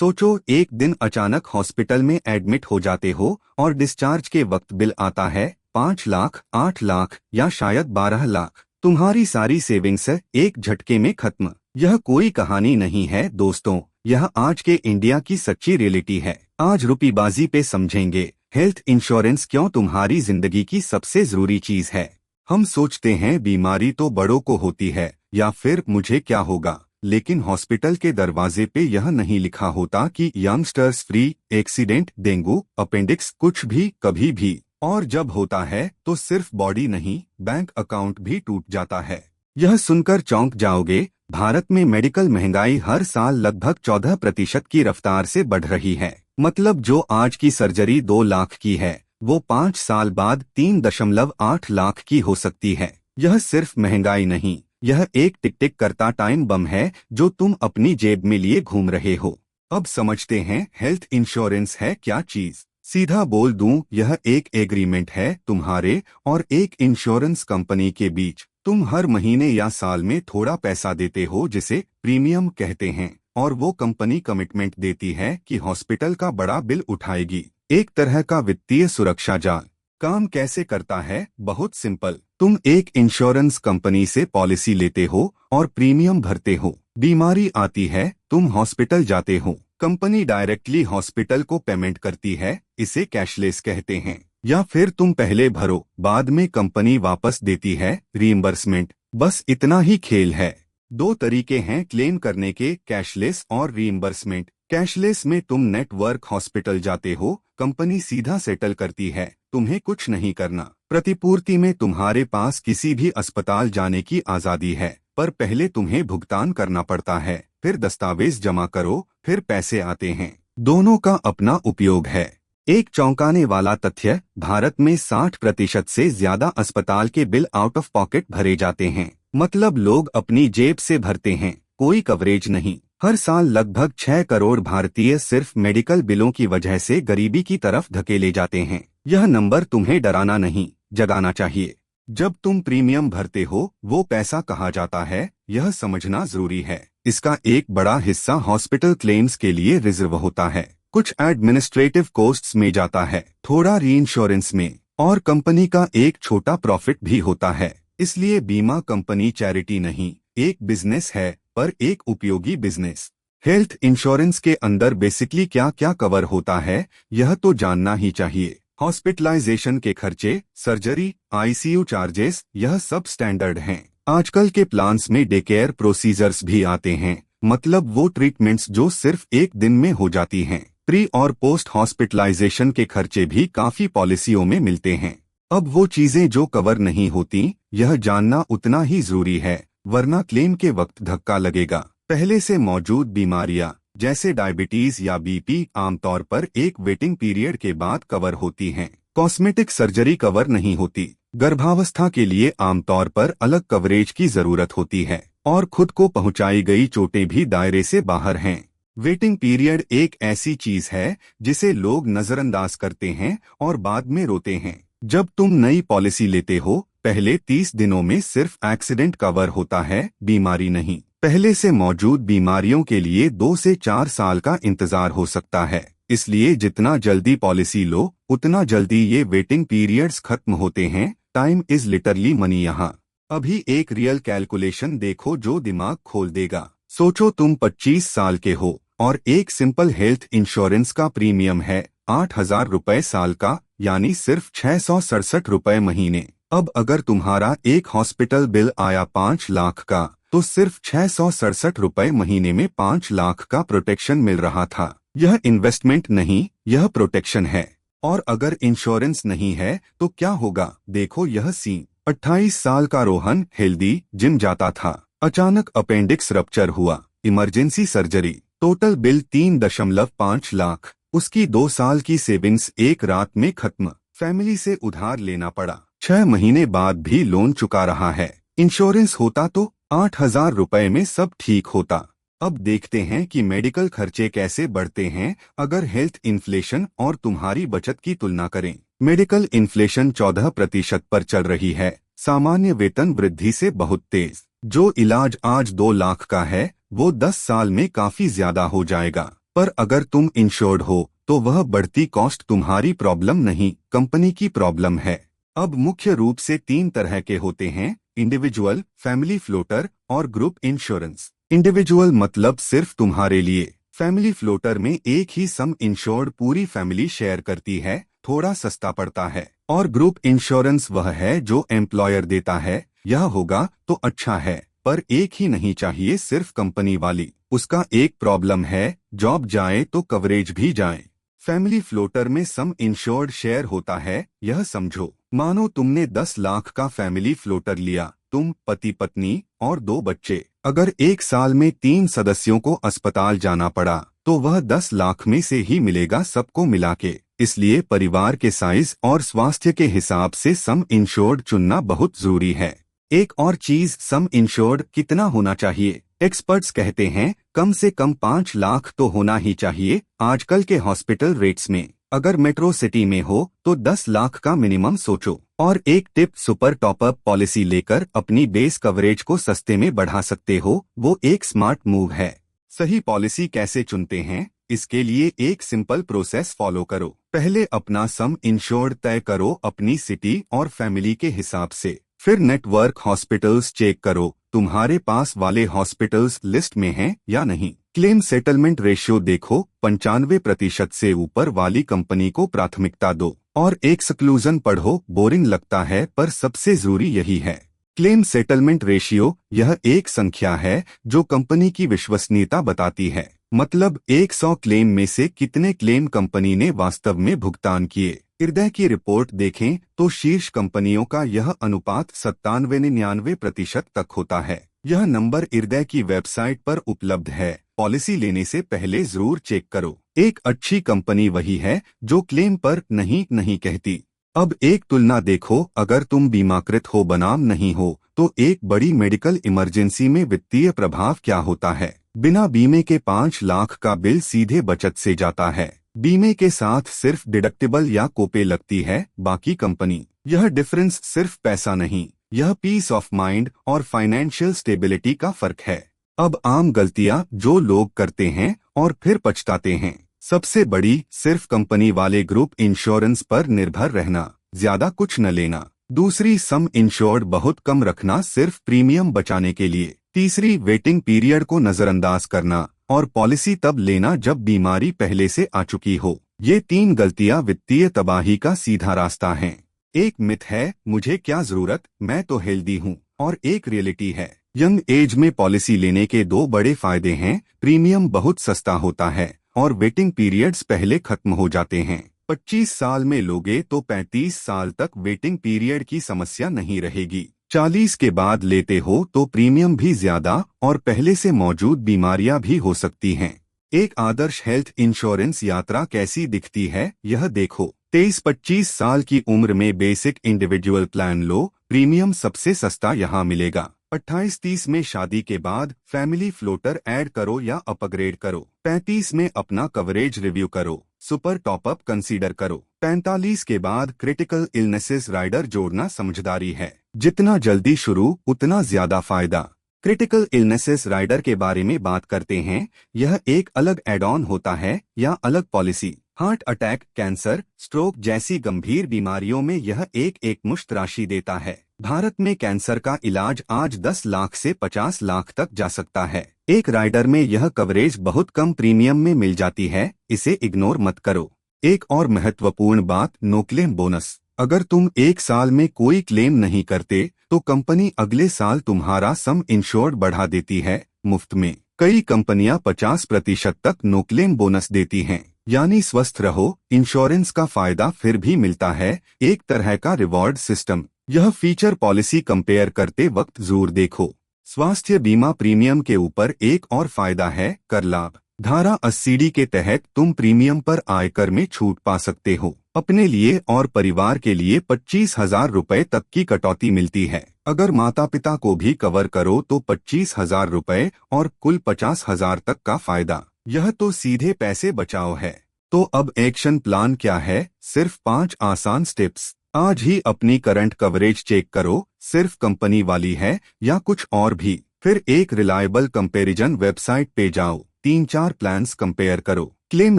सोचो एक दिन अचानक हॉस्पिटल में एडमिट हो जाते हो और डिस्चार्ज के वक्त बिल आता है 5 लाख, 8 लाख या शायद 12 लाख। तुम्हारी सारी सेविंग्स एक झटके में खत्म। यह कोई कहानी नहीं है दोस्तों, यह आज के इंडिया की सच्ची रियलिटी है। आज रुपीबाजी पे समझेंगे हेल्थ इंश्योरेंस क्यों तुम्हारी जिंदगी की सबसे जरूरी चीज है। हम सोचते हैं बीमारी तो बड़ों को होती है या फिर मुझे क्या होगा, लेकिन हॉस्पिटल के दरवाजे पे यह नहीं लिखा होता कि youngsters free, accident, dengue, appendix, कुछ भी कभी भी। और जब होता है तो सिर्फ बॉडी नहीं, बैंक अकाउंट भी टूट जाता है। यह सुनकर चौंक जाओगे, भारत में मेडिकल महंगाई हर साल लगभग 14% की रफ्तार से बढ़ रही है। मतलब जो आज की सर्जरी 2 लाख की है वो 5 साल बाद 3.8 लाख की हो सकती है। यह सिर्फ महंगाई नहीं, यह एक टिक टिक करता टाइम बम है जो तुम अपनी जेब में लिए घूम रहे हो। अब समझते हैं हेल्थ इंश्योरेंस है क्या चीज। सीधा बोल दूं, यह एक एग्रीमेंट है तुम्हारे और एक इंश्योरेंस कंपनी के बीच। तुम हर महीने या साल में थोड़ा पैसा देते हो जिसे प्रीमियम कहते हैं, और वो कंपनी कमिटमेंट देती है कि हॉस्पिटल का बड़ा बिल उठाएगी। एक तरह का वित्तीय सुरक्षा जाल। काम कैसे करता है? बहुत सिंपल। तुम एक इंश्योरेंस कंपनी से पॉलिसी लेते हो और प्रीमियम भरते हो। बीमारी आती है, तुम हॉस्पिटल जाते हो, कंपनी डायरेक्टली हॉस्पिटल को पेमेंट करती है, इसे कैशलेस कहते हैं। या फिर तुम पहले भरो, बाद में कंपनी वापस देती है, रीइंबर्समेंट। बस इतना ही खेल है। 2 तरीके हैं क्लेम करने के, कैशलेस और रीइंबर्समेंट। कैशलेस में तुम नेटवर्क हॉस्पिटल जाते हो, कंपनी सीधा सेटल करती है, तुम्हें कुछ नहीं करना। प्रतिपूर्ति में तुम्हारे पास किसी भी अस्पताल जाने की आजादी है, पर पहले तुम्हें भुगतान करना पड़ता है, फिर दस्तावेज जमा करो, फिर पैसे आते हैं। दोनों का अपना उपयोग है। एक चौंकाने वाला तथ्य, भारत में 60% से ज्यादा अस्पताल के बिल आउट ऑफ पॉकेट भरे जाते हैं। मतलब लोग अपनी जेब से भरते हैं, कोई कवरेज नहीं। हर साल लगभग 6 करोड़ भारतीय सिर्फ मेडिकल बिलों की वजह से गरीबी की तरफ धकेले जाते हैं। यह नंबर तुम्हें डराना नहीं, जगाना चाहिए। जब तुम प्रीमियम भरते हो, वो पैसा कहाँ जाता है, यह समझना जरूरी है। इसका एक बड़ा हिस्सा हॉस्पिटल क्लेम्स के लिए रिजर्व होता है, कुछ एडमिनिस्ट्रेटिव कॉस्ट्स में जाता है, थोड़ा रीइंश्योरेंस में, और कंपनी का एक छोटा प्रॉफिट भी होता है। इसलिए बीमा कंपनी चैरिटी नहीं, एक बिजनेस है, पर एक उपयोगी बिजनेस। हेल्थ इंश्योरेंस के अंदर बेसिकली क्या क्या कवर होता है, यह तो जानना ही चाहिए। हॉस्पिटलाइजेशन के खर्चे, सर्जरी, आईसीयू चार्जेस, यह सब स्टैंडर्ड हैं। आजकल के प्लान्स में डे केयर प्रोसीजर्स भी आते हैं, मतलब वो ट्रीटमेंट्स जो सिर्फ एक दिन में हो जाती हैं। प्री और पोस्ट हॉस्पिटलाइजेशन के खर्चे भी काफी पॉलिसियों में मिलते हैं। अब वो चीजें जो कवर नहीं होती, यह जानना उतना ही जरूरी है, वरना क्लेम के वक्त धक्का लगेगा। पहले से मौजूद बीमारियां जैसे डायबिटीज या बीपी आमतौर पर एक वेटिंग पीरियड के बाद कवर होती हैं। कॉस्मेटिक सर्जरी कवर नहीं होती। गर्भावस्था के लिए आमतौर पर अलग कवरेज की जरूरत होती है, और खुद को पहुंचाई गई चोटें भी दायरे से बाहर हैं। वेटिंग पीरियड एक ऐसी चीज है जिसे लोग नजरअंदाज करते हैं और बाद में रोते हैं। जब तुम नई पॉलिसी लेते हो, पहले 30 दिनों में सिर्फ एक्सीडेंट कवर होता है, बीमारी नहीं। पहले से मौजूद बीमारियों के लिए 2 से 4 साल का इंतजार हो सकता है। इसलिए जितना जल्दी पॉलिसी लो, उतना जल्दी ये वेटिंग पीरियड्स खत्म होते हैं। Time is literally money. यहाँ अभी एक रियल कैलकुलेशन देखो जो दिमाग खोल देगा। सोचो तुम 25 साल के हो और एक सिंपल हेल्थ इंश्योरेंस का प्रीमियम है 8,000 रुपए साल का, यानी सिर्फ 667 रुपए महीने। अब अगर तुम्हारा एक हॉस्पिटल बिल आया 5 लाख का, तो सिर्फ 667 रुपए महीने में 5 लाख का प्रोटेक्शन मिल रहा था। यह इन्वेस्टमेंट नहीं, यह प्रोटेक्शन है। और अगर इंश्योरेंस नहीं है तो क्या होगा? देखो यह सीन। 28 साल का रोहन हेल्दी, जिम जाता था, अचानक अपेंडिक्स रप्चर हुआ, emergency surgery, total bill 3.5 lakh. उसकी 2 साल की सेविंग्स एक रात में खत्म। फैमिली से उधार लेना पड़ा, 6 महीने बाद भी लोन चुका रहा है। इंश्योरेंस होता तो 8,000 रुपए में सब ठीक होता। अब देखते हैं कि मेडिकल खर्चे कैसे बढ़ते हैं अगर हेल्थ इन्फ्लेशन और तुम्हारी बचत की तुलना करें। मेडिकल इन्फ्लेशन 14% पर चल रही है, सामान्य वेतन वृद्धि से बहुत तेज। जो इलाज आज 2 लाख का है, वो 10 साल में काफी ज्यादा हो जाएगा। पर अगर तुम इंश्योर्ड हो तो वह बढ़ती कॉस्ट तुम्हारी प्रॉब्लम नहीं, कंपनी की प्रॉब्लम है। अब मुख्य रूप से 3 तरह के होते हैं: इंडिविजुअल, फैमिली फ्लोटर और ग्रुप इंश्योरेंस। इंडिविजुअल मतलब सिर्फ तुम्हारे लिए। फैमिली फ्लोटर में एक ही सम इंश्योर्ड पूरी फैमिली शेयर करती है, थोड़ा सस्ता पड़ता है। और ग्रुप इंश्योरेंस वह है जो एम्प्लॉयर देता है। यह होगा तो अच्छा है, पर एक ही नहीं चाहिए सिर्फ कंपनी वाली। उसका एक प्रॉब्लम है, जॉब जाए तो कवरेज भी जाए। फैमिली फ्लोटर में सम इंश्योर्ड शेयर होता है। यह समझो, मानो तुमने 10 लाख का फैमिली फ्लोटर लिया, तुम, पति पत्नी और 2 बच्चे। अगर एक साल में 3 सदस्यों को अस्पताल जाना पड़ा तो वह 10 लाख में से ही मिलेगा सबको मिला के। इसलिए परिवार के साइज और स्वास्थ्य के हिसाब से सम इंश्योर्ड चुनना बहुत जरूरी है। एक और चीज, सम इंश्योर्ड कितना होना चाहिए? एक्सपर्ट्स कहते हैं कम से कम 5 लाख तो होना ही चाहिए आजकल के हॉस्पिटल रेट्स में। अगर मेट्रो सिटी में हो तो 10 लाख का मिनिमम सोचो। और एक टिप, सुपर टॉपअप पॉलिसी लेकर अपनी बेस कवरेज को सस्ते में बढ़ा सकते हो, वो एक स्मार्ट मूव है। सही पॉलिसी कैसे चुनते हैं? इसके लिए एक सिंपल प्रोसेस फॉलो करो। पहले अपना सम इंश्योर्ड तय करो अपनी सिटी और फैमिली के हिसाब से। फिर नेटवर्क हॉस्पिटल्स चेक करो, तुम्हारे पास वाले हॉस्पिटल्स लिस्ट में हैं या नहीं। क्लेम सेटलमेंट रेशियो देखो, 95% से ऊपर वाली कंपनी को प्राथमिकता दो। और एक्सक्लूजन पढ़ो, बोरिंग लगता है पर सबसे जरूरी यही है। क्लेम सेटलमेंट रेशियो यह एक संख्या है जो कंपनी की विश्वसनीयता बताती है। मतलब 100 क्लेम में से कितने क्लेम कंपनी ने वास्तव में भुगतान किए। हृदय की रिपोर्ट देखें तो शीर्ष कंपनियों का यह अनुपात 97-99% तक होता है। यह नंबर हृदय की वेबसाइट पर उपलब्ध है। पॉलिसी लेने से पहले जरूर चेक करो। एक अच्छी कंपनी वही है जो क्लेम पर नहीं कहती। अब एक तुलना देखो, अगर तुम बीमाकृत हो बनाम नहीं हो तो एक बड़ी मेडिकल इमरजेंसी में वित्तीय प्रभाव क्या होता है। बिना बीमे के 5 लाख का बिल सीधे बचत से जाता है। बीमे के साथ सिर्फ डिडक्टिबल या कोपे लगती है, बाकी कंपनी। यह डिफरेंस सिर्फ पैसा नहीं, यह पीस ऑफ माइंड और फाइनेंशियल स्टेबिलिटी का फर्क है। अब आम गलतियां जो लोग करते हैं और फिर पछताते हैं। सबसे बड़ी, सिर्फ कंपनी वाले ग्रुप इंश्योरेंस पर निर्भर रहना, ज्यादा कुछ न लेना। दूसरी, सम इंश्योर्ड बहुत कम रखना सिर्फ प्रीमियम बचाने के लिए। तीसरी, वेटिंग पीरियड को नजरअंदाज करना और पॉलिसी तब लेना जब बीमारी पहले से आ चुकी हो। ये 3 गलतियां वित्तीय तबाही का सीधा रास्ता हैं। एक मिथ है, मुझे क्या जरूरत, मैं तो हेल्दी हूँ। और एक रियलिटी है। यंग एज में पॉलिसी लेने के 2 बड़े फायदे हैं। प्रीमियम बहुत सस्ता होता है और वेटिंग पीरियड्स पहले खत्म हो जाते हैं। 25 साल में लोगे तो 35 साल तक वेटिंग पीरियड की समस्या नहीं रहेगी। 40 के बाद लेते हो तो प्रीमियम भी ज्यादा और पहले से मौजूद बीमारियां भी हो सकती हैं। एक आदर्श हेल्थ इंश्योरेंस यात्रा कैसी दिखती है, यह देखो। 23-25 साल की उम्र में बेसिक इंडिविजुअल प्लान लो, प्रीमियम सबसे सस्ता यहाँ मिलेगा। 28-30 में शादी के बाद फैमिली फ्लोटर ऐड करो या अपग्रेड करो। 35 में अपना कवरेज रिव्यू करो, सुपर टॉपअप कंसीडर करो। 45 के बाद क्रिटिकल इलनेसेस राइडर जोड़ना समझदारी है। जितना जल्दी शुरू उतना ज्यादा फायदा। क्रिटिकल इलनेसेस राइडर के बारे में बात करते हैं। यह एक अलग एड ऑन होता है या अलग policy. Heart attack, cancer, stroke जैसी गंभीर बीमारियों में यह एक मुश्त राशि देता है। भारत में कैंसर का इलाज आज 10 लाख से 50 लाख तक जा सकता है। एक राइडर में यह कवरेज बहुत कम प्रीमियम में मिल जाती है, इसे इग्नोर मत करो। एक और महत्वपूर्ण बात, नो क्लेम बोनस। अगर तुम एक साल में कोई क्लेम नहीं करते तो कंपनी अगले साल तुम्हारा सम इंश्योर्ड बढ़ा देती है, मुफ्त में। कई कंपनियां 50% तक नो क्लेम बोनस देती हैं, यानी स्वस्थ रहो, इंश्योरेंस का फायदा फिर भी मिलता है। एक तरह का रिवॉर्ड सिस्टम। यह फीचर पॉलिसी कंपेयर करते वक्त जरूर देखो। स्वास्थ्य बीमा प्रीमियम के ऊपर एक और फायदा है, कर लाभ। धारा 80D के तहत तुम प्रीमियम पर आयकर में छूट पा सकते हो। अपने लिए और परिवार के लिए 25,000 रुपए तक की कटौती मिलती है। अगर माता पिता को भी कवर करो तो 25,000 रुपए और कुल 50,000 तक का फायदा। यह तो सीधे पैसे बचाओ है। तो अब एक्शन प्लान क्या है? सिर्फ 5 आसान स्टेप्स। आज ही अपनी करंट कवरेज चेक करो, सिर्फ कंपनी वाली है या कुछ और भी। फिर एक रिलायबल कंपैरिजन वेबसाइट पे जाओ, 3-4 प्लान्स कंपेयर करो। Claim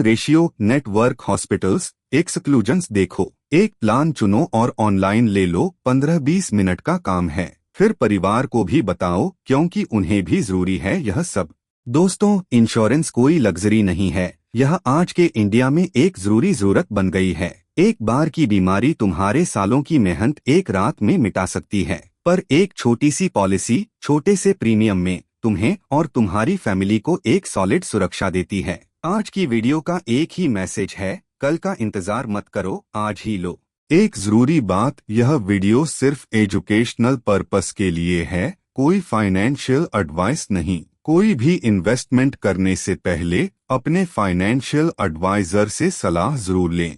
ratio, network hospitals, exclusions देखो। एक प्लान चुनो और ऑनलाइन ले लो, 15-20 मिनट का काम है। फिर परिवार को भी बताओ क्योंकि उन्हें भी जरूरी है यह सब। दोस्तों, इंश्योरेंस कोई लग्जरी नहीं है, यह आज के इंडिया में एक जरूरी जरूरत बन गई है। एक बार की बीमारी तुम्हारे सालों की मेहनत एक रात में मिटा सकती है, पर एक छोटी सी पॉलिसी छोटे से प्रीमियम में तुम्हें और तुम्हारी फैमिली को एक सॉलिड सुरक्षा देती है। आज की वीडियो का एक ही मैसेज है, कल का इंतजार मत करो, आज ही लो। एक जरूरी बात, यह वीडियो सिर्फ एजुकेशनल पर्पस के लिए है, कोई फाइनेंशियल एडवाइस नहीं। कोई भी इन्वेस्टमेंट करने से पहले अपने फाइनेंशियल एडवाइजर से सलाह जरूर लें।